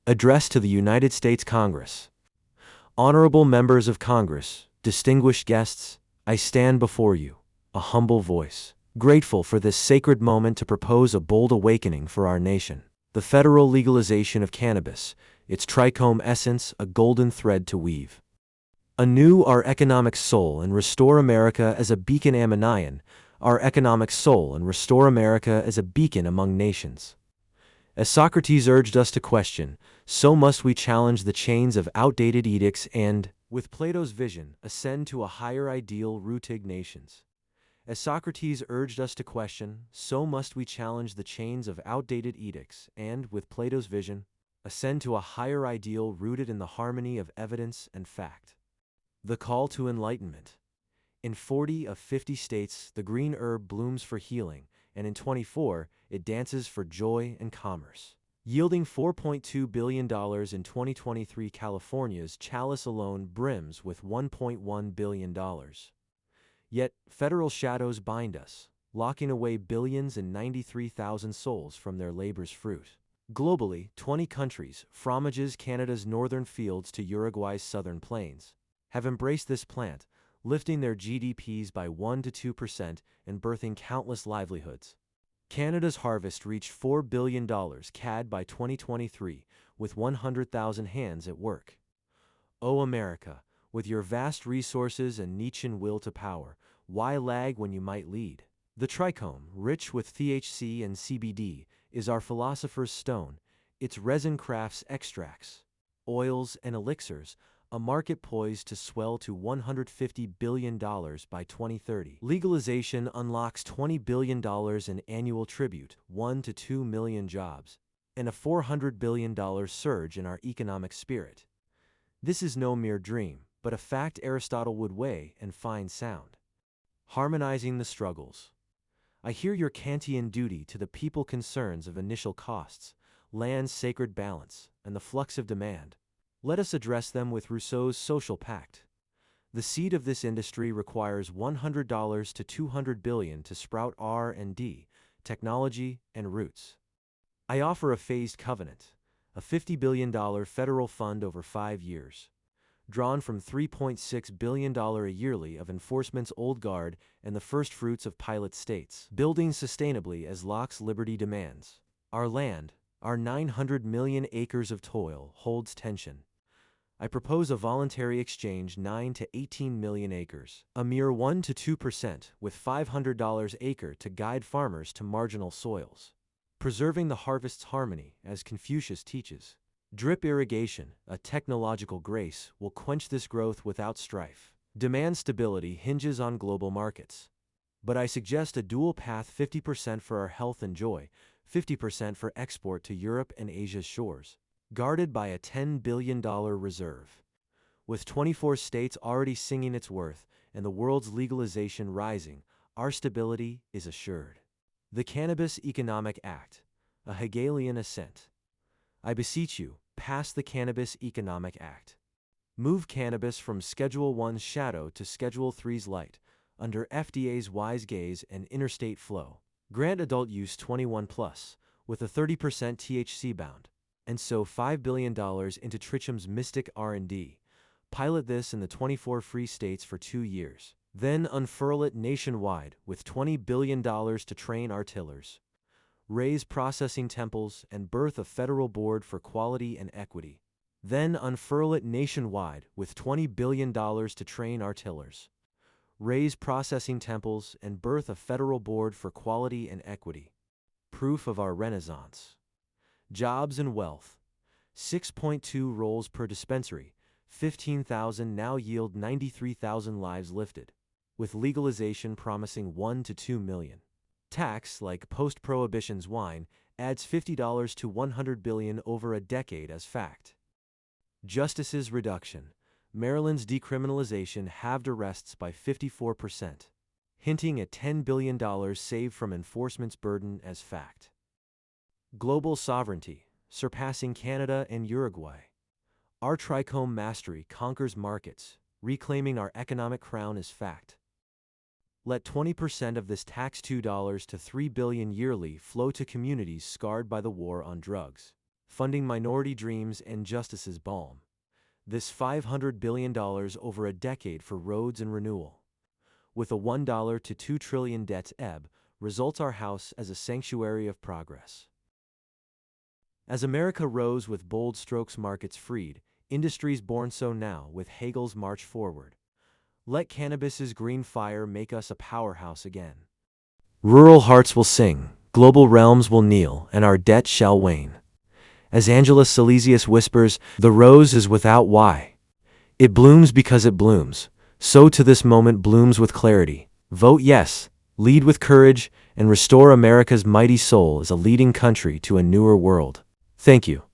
Address to the United States Congress. Honorable members of Congress, distinguished guests, I stand before you, a humble voice, grateful for this sacred moment to propose a bold awakening for our nation. The federal legalization of cannabis, its trichome essence, a golden thread to weave. Anew our economic soul and restore America as a beacon. Amanian, our economic soul and restore America as a beacon among nations. As Socrates urged us to question, so must we challenge the chains of outdated edicts and, with Plato's vision, ascend to a higher ideal rooted nations. As Socrates urged us to question, so must we challenge the chains of outdated edicts and, with Plato's vision, ascend to a higher ideal rooted in the harmony of evidence and fact. The call to enlightenment. In 40 of 50 states, the green herb blooms for healing, and in 24, it dances for joy and commerce. Yielding $4.2 billion in 2023, California's chalice alone brims with $1.1 billion. Yet, federal shadows bind us, locking away billions and 93,000 souls from their labor's fruit. Globally, 20 countries, from Canada's northern fields to Uruguay's southern plains, have embraced this plant, lifting their GDPs by 1 to 2% and birthing countless livelihoods. Canada's harvest reached $4 billion CAD by 2023, with 100,000 hands at work. O America, with your vast resources and Nietzschean will to power, why lag when you might lead? The trichome, rich with THC and CBD, is our philosopher's stone. Its resin crafts extracts, oils, and elixirs, a market poised to swell to $150 billion by 2030. Legalization unlocks $20 billion in annual tribute, 1 to 2 million jobs, and a $400 billion surge in our economic spirit. This is no mere dream, but a fact Aristotle would weigh and find sound. Harmonizing the struggles. I hear your Kantian duty to the people concerns of initial costs, land's sacred balance, and the flux of demand. Let us address them with Rousseau's social pact. The seed of this industry requires $100 to $200 billion to sprout R&D, technology, and roots. I offer a phased covenant, a $50 billion federal fund over 5 years, drawn from $3.6 billion yearly of enforcement's old guard and the first fruits of pilot states, building sustainably as Locke's liberty demands. Our land, our 900 million acres of toil, holds tension. I propose a voluntary exchange 9 to 18 million acres, a mere 1 to 2%, with $500 acre to guide farmers to marginal soils. Preserving the harvest's harmony, as Confucius teaches. Drip irrigation, a technological grace, will quench this growth without strife. Demand stability hinges on global markets. But I suggest a dual path: 50% for our health and joy, 50% for export to Europe and Asia's shores, guarded by a $10 billion reserve. With 24 states already singing its worth and the world's legalization rising, our stability is assured. The Cannabis Economic Act, a Hegelian ascent. I beseech you, pass the Cannabis Economic Act. Move cannabis from Schedule 1's shadow to Schedule 3's light, under FDA's wise gaze and interstate flow. Grant adult use 21 plus, with a 30% THC bound, and sow $5 billion into trichom's mystic R&D. Pilot this in the 24 free states for 2 years. Then unfurl it nationwide with $20 billion to train our tillers, raise processing temples, and birth a federal board for quality and equity. Then unfurl it nationwide with $20 billion to train our tillers, raise processing temples, and birth a federal board for quality and equity. Proof of our renaissance. Jobs and wealth. 6.2 rolls per dispensary, 15,000 now yield 93,000 lives lifted, with legalization promising 1 to 2 million. Tax, like post-prohibition's wine, adds $50 to $100 billion over a decade as fact. Justice's reduction. Maryland's decriminalization halved arrests by 54%, hinting at $10 billion saved from enforcement's burden as fact. Global sovereignty, surpassing Canada and Uruguay. Our trichome mastery conquers markets, reclaiming our economic crown as fact. Let 20% of this tax $2 to $3 billion yearly flow to communities scarred by the war on drugs. funding minority dreams and justice's balm. This $500 billion over a decade for roads and renewal. With a $1 to $2 trillion debt ebb, results our house as a sanctuary of progress. As America rose with bold strokes, markets freed, industries born, so now with Hegel's march forward. Let cannabis's green fire make us a powerhouse again. Rural hearts will sing, global realms will kneel, and our debt shall wane. As Angelus Silesius whispers, the rose is without why. It blooms because it blooms. So to this moment blooms with clarity. Vote yes, lead with courage, and restore America's mighty soul as a leading country to a newer world. Thank you.